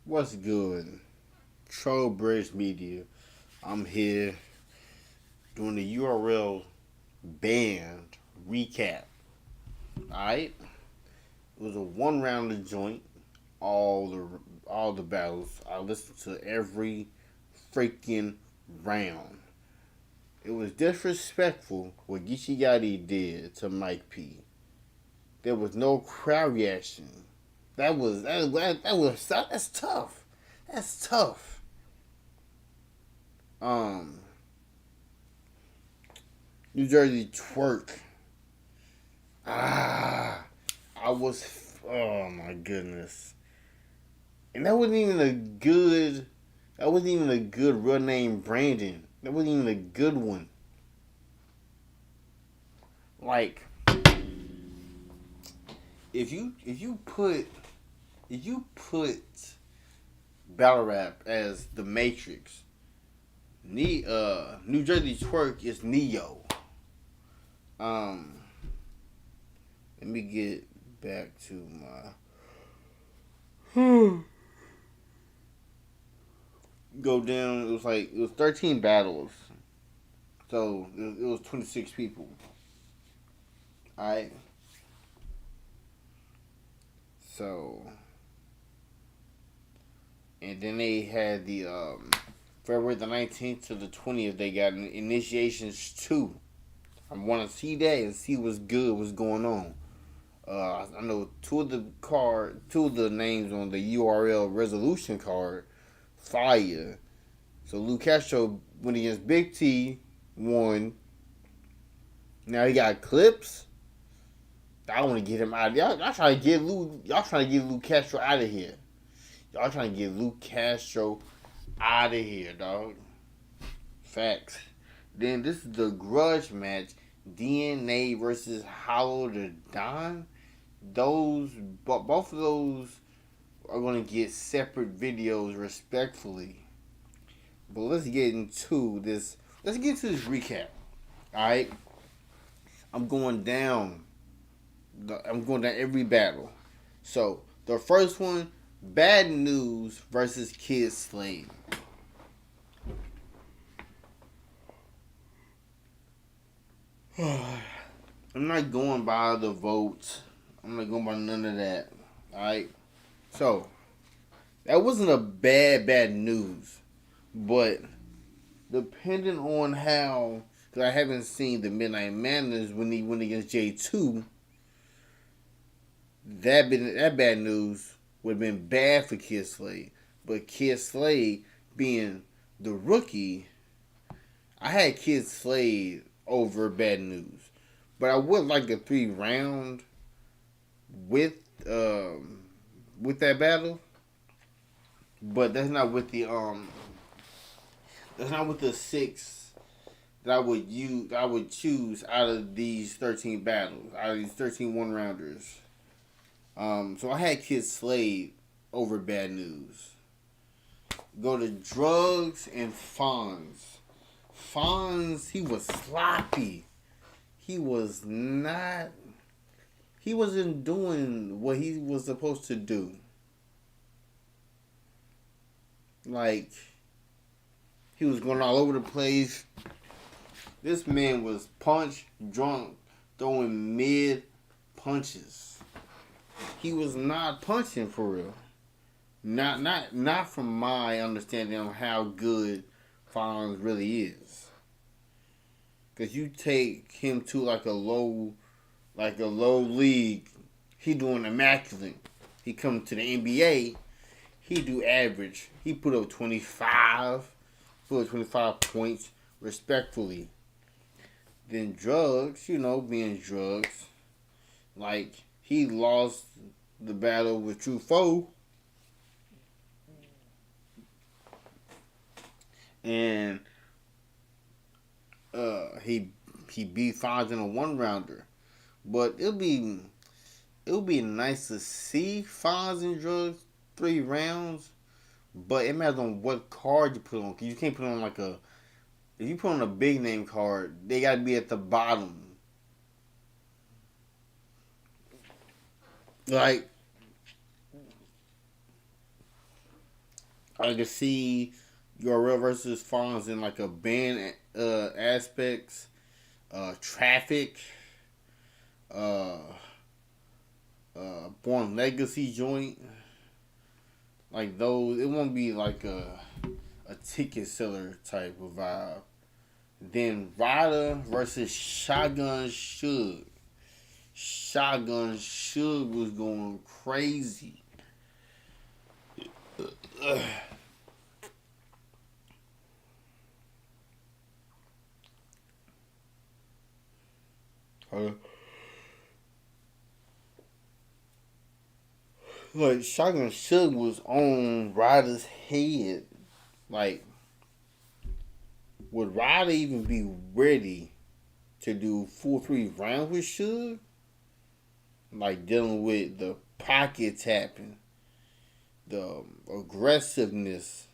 What's good? Trowbridge Media. I'm here doing the URL band recap. Alright? It was a one rounder joint. All the battles. I listened to every freaking round. It was disrespectful what Geechee Gotti did to Mike P. There was no crowd reaction. That's tough. That's tough. Um, New Jersey Twork. Ah, I was. Oh my goodness. And that wasn't even a good. That wasn't even a good real name, Brandon. That wasn't even a good one. Like, if you put battle rap as the Matrix, New Jersey Twerk is Neo. Um, Let me get back to my go down. It was 13 battles, so it was 26 people. All right, so and then they had the February the 19th to the 20th. They got initiations 2. I want to see that and see what's going on. I know two of the names on the URL resolution card, fire. So Luke Castro went against Big T, won. Now he got clips. I want to get him out of here. Y'all trying to get Luke Castro out of here. Y'all trying to get Luke Castro out of here, dog. Facts. Then this is the grudge match. DNA versus Hollow the Don. Both of those are going to get separate videos respectfully. But let's get into this. Let's get into this recap. Alright? I'm going down every battle. So, the first one, Bad News versus Kid Slade. I'm not going by the votes. I'm not going by none of that. Alright? So, that wasn't a bad news. But, depending on how, because I haven't seen the Midnight Madness when he went against J2, that bad news would have been bad for Kid Slade. But Kid Slade being the rookie, I had Kid Slade over Bad News. But I would like a 3-round with that battle. But that's not with the 6 that I would choose out of these 13 battles, out of these 13 one-rounders. So I had Kid Slade over Bad News. Go to Drugs and Fonz. Fonz, he was sloppy. He wasn't doing what he was supposed to do. Like, he was going all over the place. This man was punch drunk, throwing mid punches. He was not punching for real. Not from my understanding of how good Fonz really is. Cause you take him to like a low league, he doing immaculate. He come to the NBA, he do average. He put up 25 points respectfully. Then Drugs, being Drugs, like he lost the battle with True Foe. And he beat Fonz in a 1-rounder. But it'll be nice to see Fonz and Drugs 3 rounds. But it matters on what card you put on. Cause you can't put on if you put on a big name card, they gotta be at the bottom. Like, I can see your real versus falls in like a band aspects, traffic, uh, Born Legacy joint, like those. It won't be like a ticket seller type of vibe. Then Ryder versus Shotgun Suge. Shotgun Suge was going crazy. Like Shotgun Suge was on Ryder's head. Like, would Ryder even be ready to do full 3 rounds with Suge? Like dealing with the pocket tapping, the aggressiveness.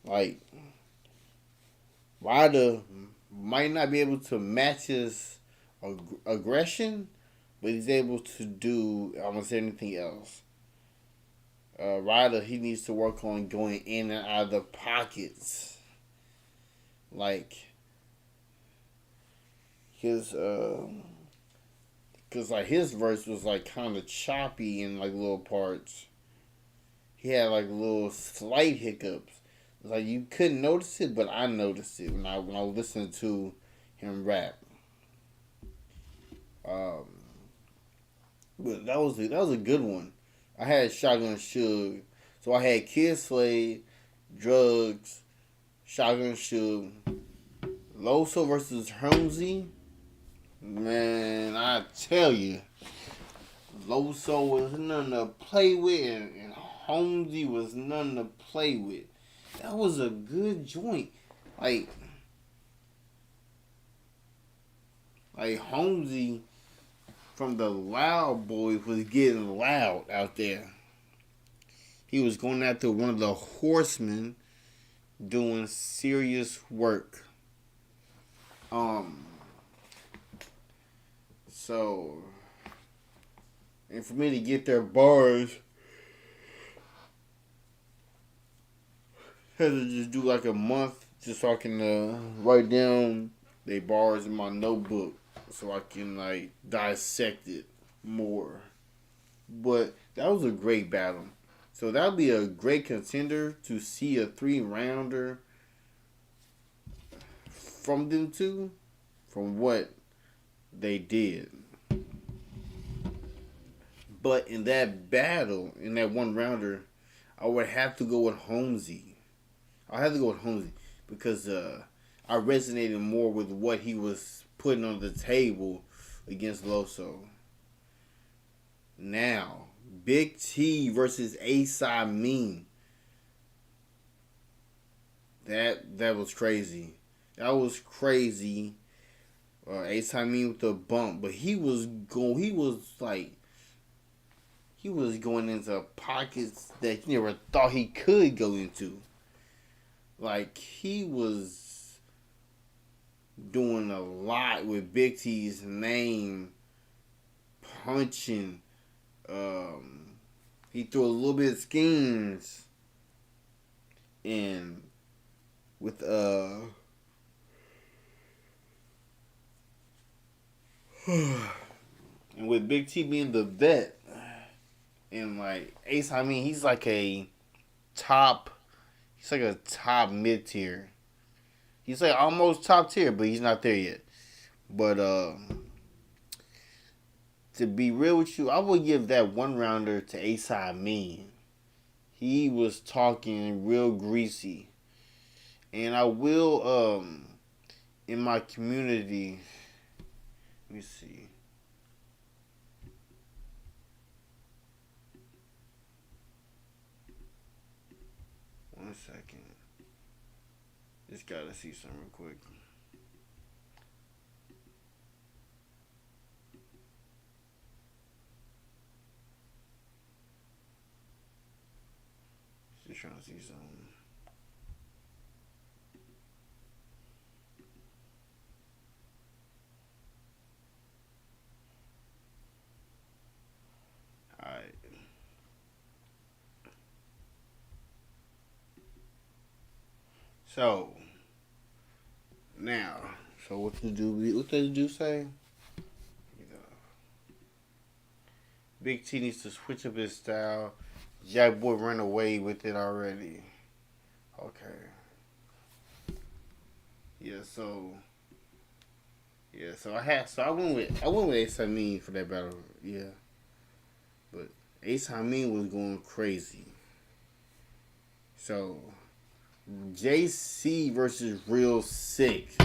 Like Ryder might not be able to match his aggression, but he's able to do almost anything else. Ryder, he needs to work on going in and out of the pockets. Like his cause like his verse was like kind of choppy in like little parts. He had like little slight hiccups. Like you couldn't notice it, but I noticed it when I listened to him rap. Um, but that was a good one. I had Shotgun Suge, so I had Kid Slade, Drugs, Shotgun Suge, Loso versus Holmzy. Man, I tell you, Loso was nothing to play with, and Holmzy was nothing to play with. That was a good joint. Like, like Holmzy from the Loud Boys was getting loud out there. He was going after one of the horsemen doing serious work. Um, so, and for me to get their bars, I had to just do like a month just so I can write down their bars in my notebook so I can like dissect it more. But that was a great battle. So that would be a great contender to see a 3 rounder from them two, from what they did. But in that battle, in that 1 rounder, I would have to go with Holmzy. I have to go with Holmzy because I resonated more with what he was putting on the table against Loso. Now, Big T versus Amin. That was crazy. That was crazy. Amin with the bump, but he was going into pockets that he never thought he could go into. Like he was doing a lot with Big T's name, punching. He threw a little bit of schemes, and with and with Big T being the vet, and like Amin, he's like a top. He's like a top mid tier. He's like almost top tier, but he's not there yet. But to be real with you, I would give that 1 rounder to Amin. He was talking real greasy. And I will in my community, let me see. One second. Just gotta see something real quick. Just trying to see something. Alright. So now, so what the dude? What did the dude say? Big T needs to switch up his style. Jag Boy ran away with it already. Okay. Yeah. So I went with Ace Amin for that battle. Yeah. But Ace Amin was going crazy. So JC versus Real Sikh.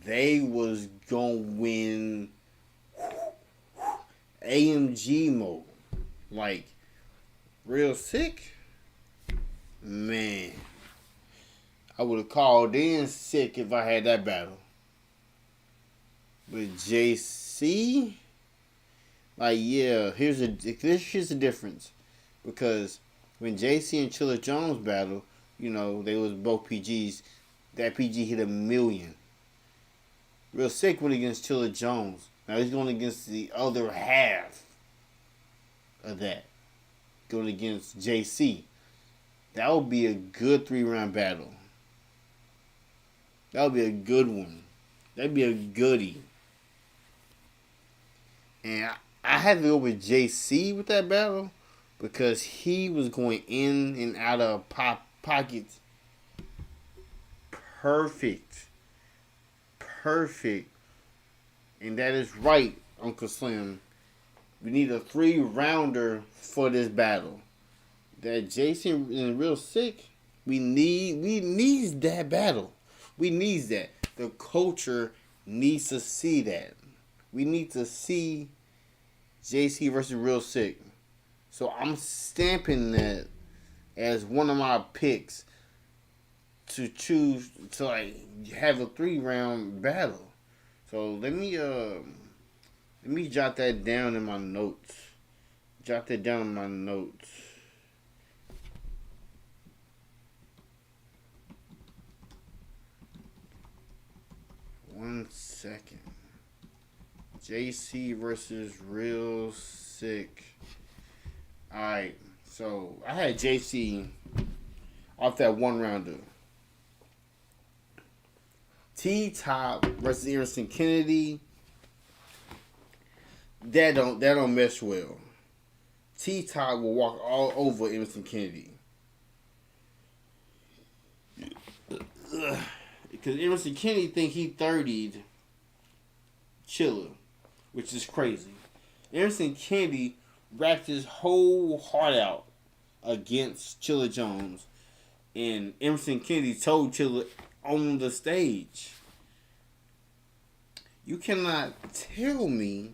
They was gonna win AMG mode. Like Real Sikh, man. I would have called in Sikh if I had that battle. But JC, like yeah, here's the difference. Because when JC and Chilla Jones battle, you know, they was both PGs. That PG hit 1,000,000. Real Sikh went against Chilla Jones. Now he's going against the other half of that. Going against JC. That would be a good 3-round battle. That would be a good one. That'd be a goodie. And I had to go with JC with that battle because he was going in and out of pockets. Perfect. And that is right, Uncle Slim. We need a 3-rounder for this battle. That Jason and Real Sikh, we needs that battle. We needs that. The culture needs to see that. We need to see JC versus Real Sikh. So I'm stamping that as one of my picks to choose to like have a 3-round battle. So let me jot that down in my notes. Jot that down in my notes. One second. JC versus Real Sikh. Alright, so I had JC off that 1-rounder. T-Top versus Emerson Kennedy. That don't mesh well. T-Top will walk all over Emerson Kennedy. Because Emerson Kennedy think he 30'd Chilla, which is crazy. Emerson Kennedy rapped his whole heart out against Chilla Jones. And Emerson Kennedy told Chilla on the stage, you cannot tell me,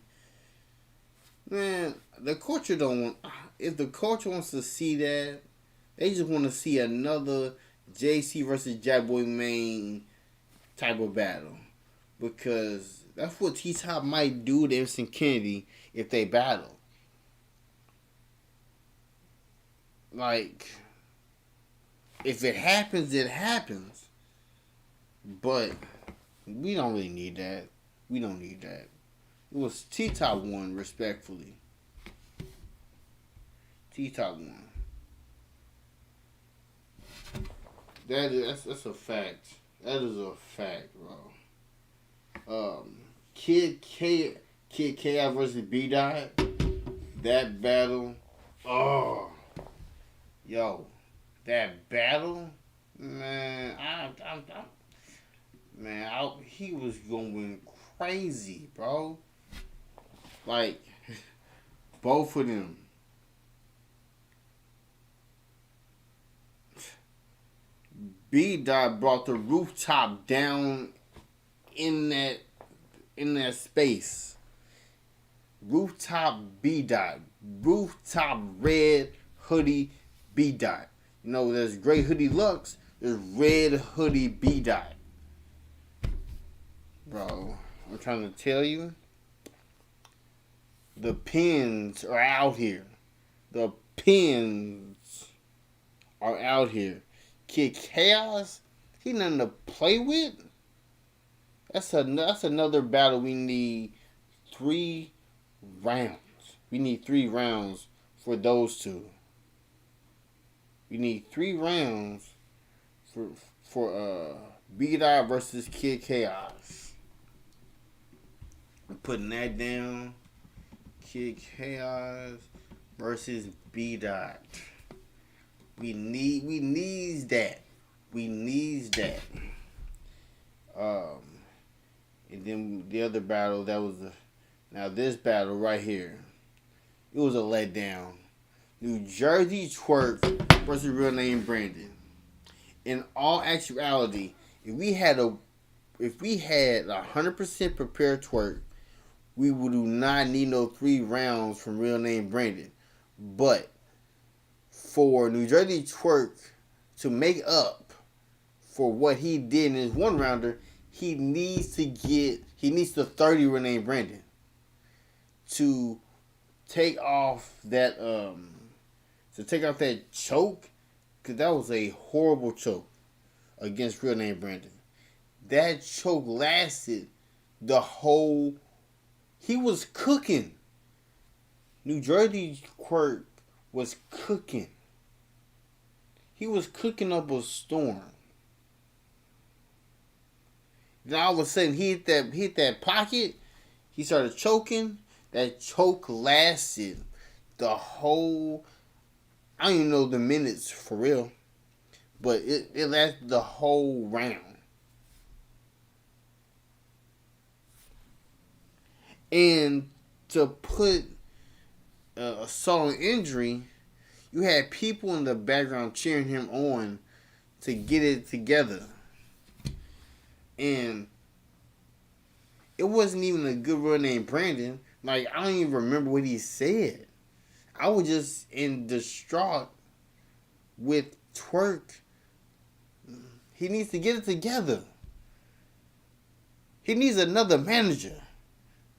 man, the culture don't want, if the culture wants to see that, they just want to see another JC versus Jag Boy Maine type of battle. Because that's what T-Top might do to Emerson Kennedy if they battle. Like, if it happens, it happens. But we don't really need that. We don't need that. It was T-Top won, respectfully. T-Top won. That's a fact. That is a fact, bro. Kid K.I. versus B-Dot. That battle. Oh. Yo. That battle. Man, he was going crazy, bro. Like, both of them. B-Dot brought the rooftop down in that space. Rooftop B-Dot. Rooftop red hoodie B-Dot. You know, there's gray hoodie Lux. There's red hoodie B-Dot. Bro, I'm trying to tell you. The pins are out here. The pins are out here. Kid Chaos, he nothing to play with. That's another battle. We need 3 rounds. We need 3 rounds for those two. We need 3 rounds for B-Dot versus Kid Chaos. I'm putting that down. Kid Chaos versus B-Dot. We needs that. We needs that. And then the other battle, that was now this battle right here. It was a letdown. New Jersey Twork versus Real Name Brandon. In all actuality, if we had 100% prepared Twork, we would do not need no 3 rounds from Real Name Brandon. But for New Jersey Twork to make up for what he did in his 1-rounder, he needs to 30 Real Name Brandon to take off that choke, because that was a horrible choke against Real Name Brandon. That choke lasted the whole. He was cooking. New Jersey Twork was cooking. He was cooking up a storm. Then all of a sudden he hit that pocket. He started choking. That choke lasted the whole. I don't even know the minutes for real, but it lasted the whole round. And to put a solid injury, you had people in the background cheering him on to get it together. And it wasn't even a good Real Name Brandon. Like, I don't even remember what he said. I was just distraught with Twork. He needs to get it together. He needs another manager.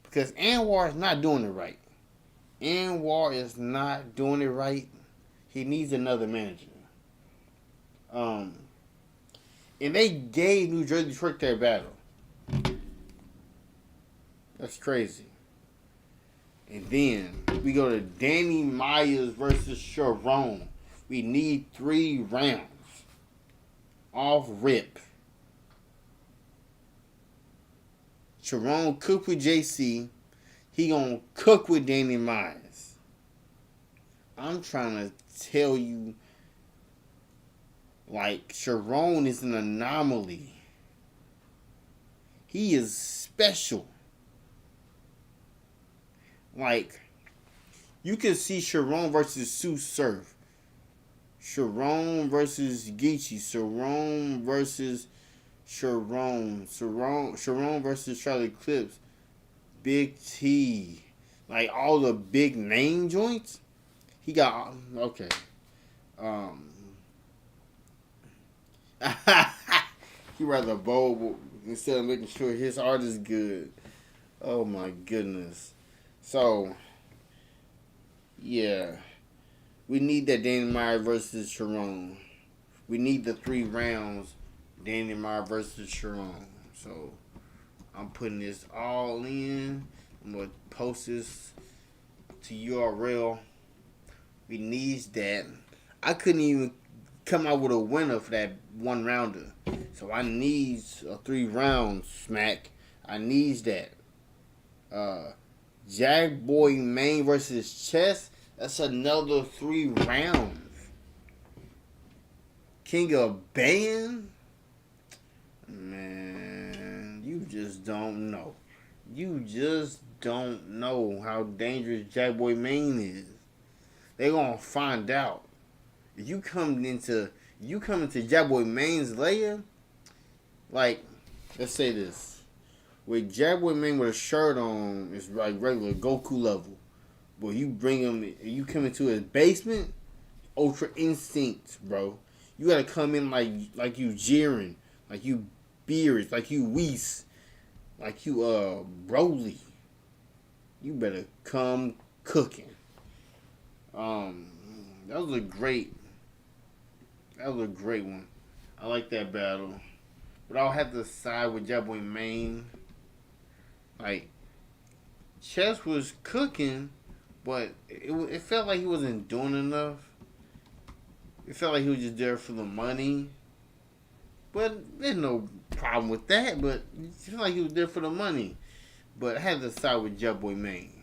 Because Anwar is not doing it right. Anwar is not doing it right. He needs another manager. And they gave New Jersey Twork that battle. That's crazy. And then we go to Danny Myers versus Charron. We need 3 rounds. Off rip. Charron cooked with JC. He gonna cook with Danny Myers. I'm trying to tell you, like, Charron is an anomaly. He is special. Like, you can see Charron versus Sue Surf. Charron versus Geechee. Charron versus Charron versus Charlie Clips. Big T. Like, all the big name joints. He got, okay. He rather bold instead of making sure his art is good. Oh my goodness. So, yeah. We need that Danny Myers versus Charron. We need the 3 rounds, Danny Myers versus Charron. So, I'm putting this all in. I'm going to post this to URL. We need that. I couldn't even come out with a winner for that 1-rounder. So, I need a 3 rounds, smack. I need that. Jag Boy Maine versus Chess. That's another 3 rounds. King of Band? Man, you just don't know. You just don't know how dangerous Jag Boy Maine is. They gonna find out. If you come into Jag Boy Maine's lair, like, let's say this. With Jag Boy Maine with a shirt on, it's like regular Goku level. But you bring him, you come into his basement, Ultra Instinct, bro. You gotta come in like you Jiren, like you Beerus, like you Whis, like you Broly. You better come cooking. That was a great one. I like that battle. But I'll have to side with Jag Boy Maine. Like, Chess was cooking, but it felt like he wasn't doing enough. It felt like he was just there for the money. But there's no problem with that. But it seems like he was there for the money. But I had to side with Jag Boy Maine.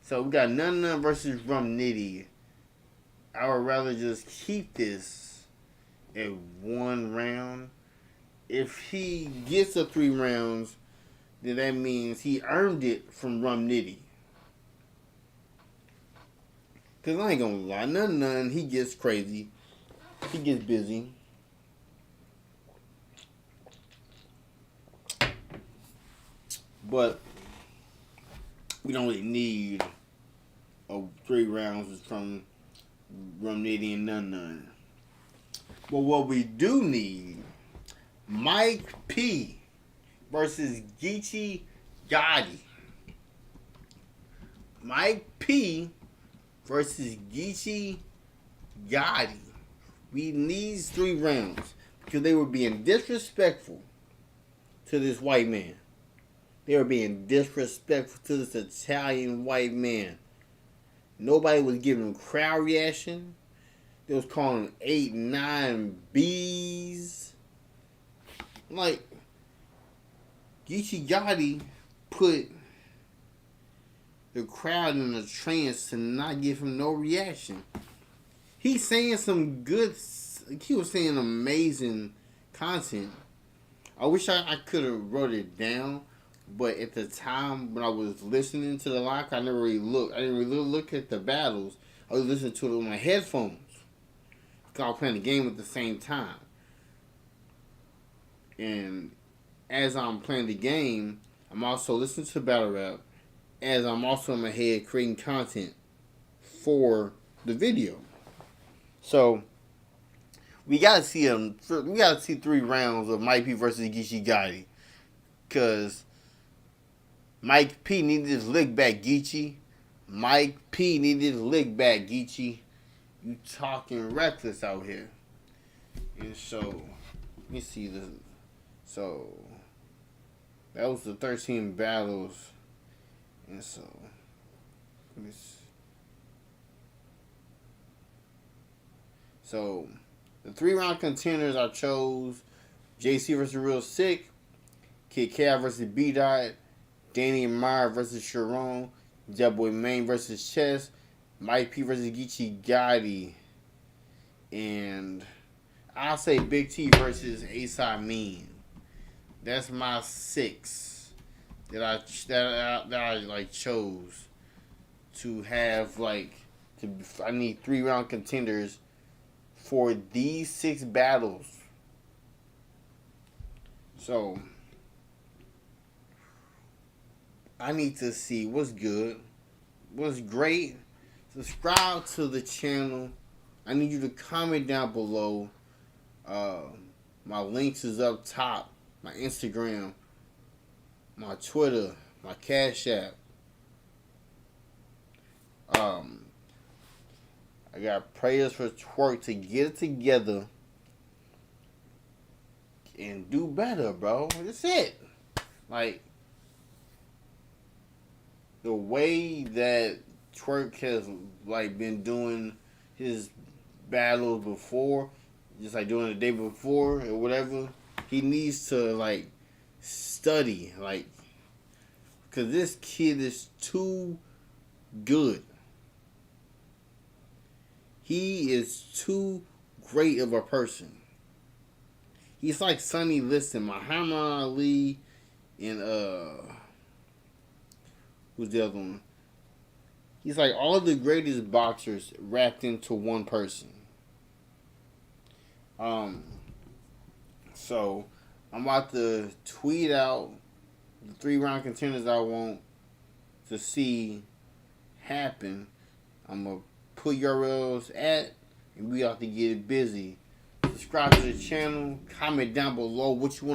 So we got None versus Rum Nitty. I would rather just keep this at 1 round. If he gets the 3 rounds, then that means he earned it from Rum Nitty. Because I ain't gonna lie, None, he gets crazy. He gets busy. But we don't really need 3 rounds from Rum Nitty and None. But what we do need, Mike P versus Geechee Gotti. Mike P versus Geechee Gotti. We need 3 rounds because they were being disrespectful to this white man. They were being disrespectful to this Italian white man. Nobody was giving him crowd reaction. They was calling him 8, 9 Bs. Like, Geechee Gotti put the crowd in a trance to not give him no reaction. He's saying some good, he was saying amazing content. I wish I could have wrote it down, but at the time when I was listening to the live, I never really looked. I didn't really look at the battles. I was listening to it with my headphones because I was playing the game at the same time. And as I'm playing the game, I'm also listening to battle rap, as I'm also in my head creating content for the video. So we gotta see him. We gotta see 3 rounds of Mike P versus Geechee Gotti, cause Mike P needed his lick back, Geechee. Mike P needed his lick back, Geechee. You talking reckless out here. And so, let me see this. So, that was the 13 battles. And so, let me see. So, the 3-round contenders I chose: JC versus Real Sikh, Kid Kat versus B Dot, Danny and Meyer versus Charron, Jag Boy Maine versus Chess, Mike P versus Geechee Gotti, and I'll say Big T versus Amin. That's my 6 that I like chose to have I need 3-round contenders for these 6 battles. So I need to see what's good, what's great. Subscribe to the channel. I need you to comment down below. My links is up top. My Instagram, my Twitter, my Cashapp. I got prayers for Twork to get it together and do better, bro. That's it. Like, the way that Twork has been doing his battles before, just like doing the day before or whatever, he needs to study, because this kid is too good. He is too great of a person. He's like Sonny Liston, Muhammad Ali, and who's the other one? He's like all of the greatest boxers wrapped into one person. So I'm about to tweet out the 3-round contenders I want to see happen. I'm gonna put URLs and we have to get busy. Subscribe to the channel. Comment down below what you want